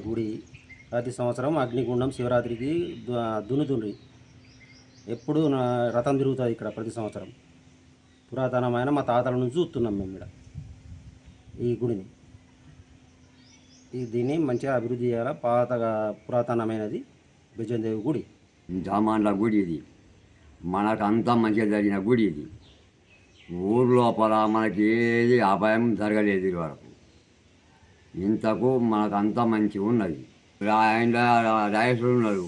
గుడి. ప్రతి సంవత్సరం అగ్నిగుండం శివరాత్రికి దున్నుతుండ్రి. ఎప్పుడు రథం తిరుగుతుంది ఇక్కడ ప్రతి సంవత్సరం. పురాతనమైన మా తాతల నుంచి చూస్తున్నాం మేము ఇక్కడ ఈ గుడిని. దీన్ని మంచిగా అభివృద్ధి చేయాలి. పురాతనమైనది బెజ్జందేవి గుడి. జామాన్ల గుడి ఇది. మనకు అంతా మంచిగా జరిగిన గుడి ఇది. ఊరు లోపల మనకి ఏది అపాయం జరగలేదు ఇది వరకు. ఇంతకు మనకు అంతా మంచిగా ఉన్నది. ఆయన రాయేశ్వరుడు ఉన్నారు,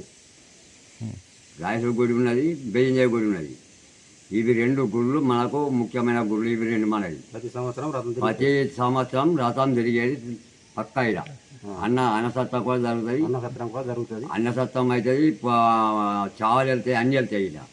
రాయేశ్వర గుడి ఉన్నది, బెజ్జందేవి గుడి ఉన్నది. ఇవి రెండు గుళ్ళు మనకు ముఖ్యమైన గుళ్ళు. ఇవి రెండు మనది. ప్రతి సంవత్సరం రథం తిరిగేది పక్కా. ఇలా అన్నసత్రం కూడా జరుగుతుంది. అన్నసత్రం అవుతుంది, చావలు వెళ్తాయి, అన్నీ వెళ్తాయి ఇలా.